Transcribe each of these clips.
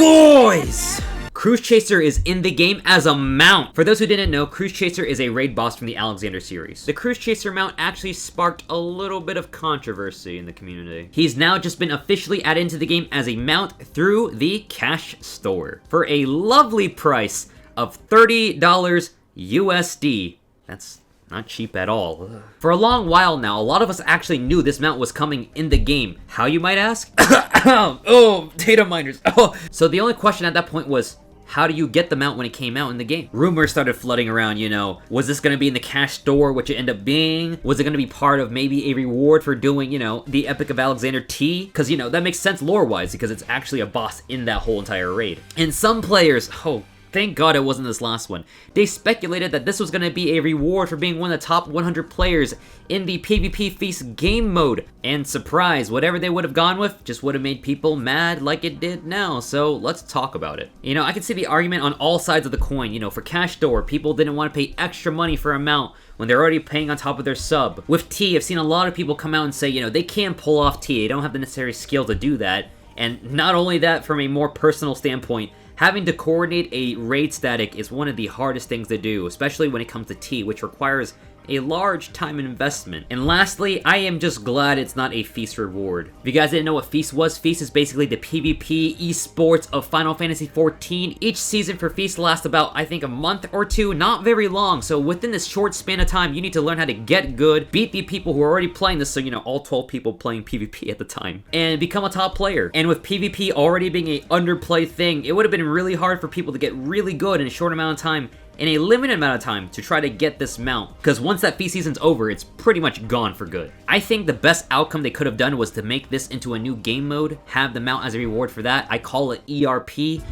Boys! Cruise Chaser is in the game as a mount. For those who didn't know, Cruise Chaser is a raid boss from the Alexander series. The Cruise Chaser mount actually sparked a little bit of controversy in the community. He's now just been officially added into the game as a mount through the cash store for a lovely price of $30 USD. That's not cheap at all. For a long while now, a lot of us actually knew this mount was coming in the game. How, you might ask? Oh, data miners. Oh. So the only question at that point was, how do you get the mount when it came out in the game? Rumors started flooding around, you know, was this gonna be in the cash store, which it ended up being? Was it gonna be part of maybe a reward for doing, you know, the Epic of Alexander T? Because, you know, that makes sense lore-wise, because it's actually a boss in that whole entire raid. And some players, thank God it wasn't this last one, they speculated that this was going to be a reward for being one of the top 100 players in the PvP Feast game mode. And surprise, whatever they would have gone with just would have made people mad like it did now. So let's talk about it. You know, I can see the argument on all sides of the coin. You know, for cash store, people didn't want to pay extra money for a mount when they're already paying on top of their sub. With T, I've seen a lot of people come out and say, you know, they can't pull off T. They don't have the necessary skill to do that. And not only that, from a more personal standpoint, having to coordinate a raid static is one of the hardest things to do, especially when it comes to T, which requires a large time and investment. And lastly, I am just glad it's not a Feast reward. If you guys didn't know what Feast was, Feast is basically the PvP esports of Final Fantasy XIV. Each season for Feast lasts about, I think, a month or two, not very long. So within this short span of time, you need to learn how to get good, beat the people who are already playing this, so you know, all 12 people playing PvP at the time, and become a top player. And with PvP already being a underplay thing, it would have been really hard for people to get really good in a short amount of time, in a limited amount of time, to try to get this mount, because once that Feast season's over, it's pretty much gone for good. I think the best outcome they could have done was to make this into a new game mode, have the mount as a reward for that. I call it ERP.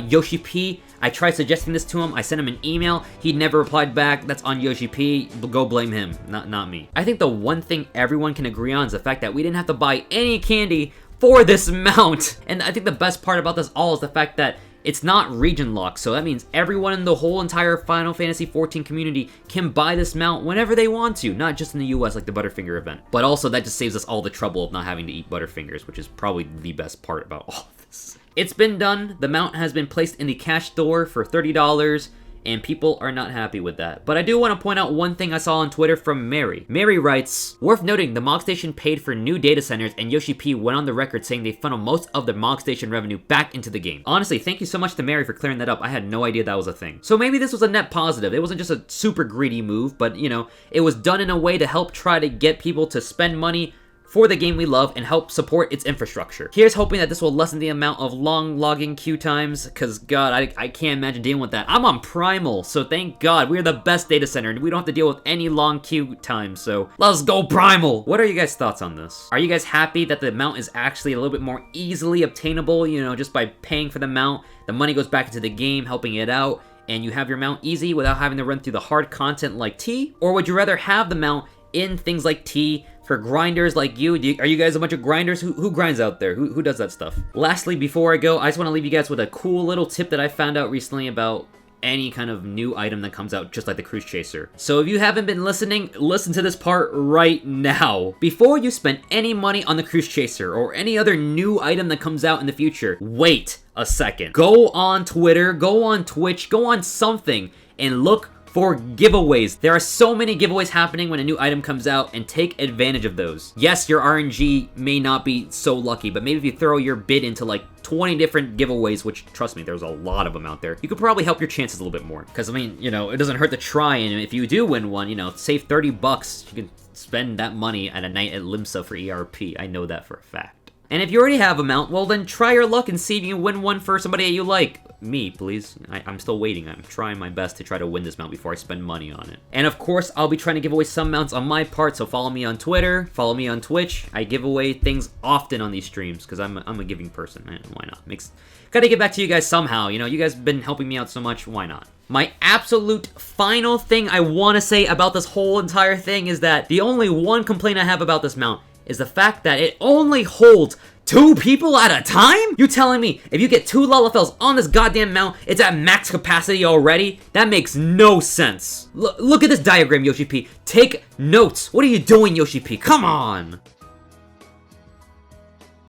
Yoshi P, I tried suggesting this to him, I sent him an email, he never replied back. That's on Yoshi P, go blame him, not me. I think the one thing everyone can agree on is the fact that we didn't have to buy any candy for this mount. And I think the best part about this all is the fact that it's not region locked, so that means everyone in the whole entire Final Fantasy XIV community can buy this mount whenever they want to, not just in the US like the Butterfinger event. But also that just saves us all the trouble of not having to eat Butterfingers, which is probably the best part about all of this. It's been done, the mount has been placed in the cash store for $30, and people are not happy with that. But I do want to point out one thing I saw on Twitter from Mary. Mary writes, worth noting, the Mog Station paid for new data centers, and Yoshi P went on the record saying they funnel most of the Mog Station revenue back into the game. Honestly, thank you so much to Mary for clearing that up. I had no idea that was a thing. So maybe this was a net positive. It wasn't just a super greedy move, but you know, it was done in a way to help try to get people to spend money for the game we love and help support its infrastructure. Here's hoping that this will lessen the amount of long logging queue times, because God, I can't imagine dealing with that. I'm on Primal, so thank God, we're the best data center and we don't have to deal with any long queue times, so let's go Primal! What are you guys' thoughts on this? Are you guys happy that the mount is actually a little bit more easily obtainable, you know, just by paying for the mount, the money goes back into the game, helping it out, and you have your mount easy without having to run through the hard content like T? Or would you rather have the mount in things like T, for grinders like you? Are you guys a bunch of grinders? Who grinds out there? Who does that stuff? Lastly, before I go, I just want to leave you guys with a cool little tip that I found out recently about any kind of new item that comes out, just like the Cruise Chaser. So if you haven't been listening, listen to this part right now. Before you spend any money on the Cruise Chaser or any other new item that comes out in the future, wait a second. Go on Twitter, go on Twitch, go on something, and look for giveaways. There are so many giveaways happening when a new item comes out, and take advantage of those. Yes, your RNG may not be so lucky, but maybe if you throw your bid into like 20 different giveaways, which trust me, there's a lot of them out there, you could probably help your chances a little bit more. Because I mean, you know, it doesn't hurt to try, and if you do win one, you know, save 30 bucks. You can spend that money at a night at Limsa for ERP. I know that for a fact. And if you already have a mount, well then try your luck and see if you can win one for somebody that you like. Me, please. I'm still waiting. I'm trying my best to try to win this mount before I spend money on it. And of course, I'll be trying to give away some mounts on my part, so follow me on Twitter, follow me on Twitch. I give away things often on these streams, because I'm a giving person. Why not? Gotta get back to you guys somehow. You know, you guys have been helping me out so much, why not? My absolute final thing I want to say about this whole entire thing is that the only one complaint I have about this mount is the fact that it only holds 2 people at a time? You telling me if you get 2 Lalafels on this goddamn mount, it's at max capacity already? That makes no sense. Look at this diagram, Yoshi P. Take notes. What are you doing, Yoshi P? Come on.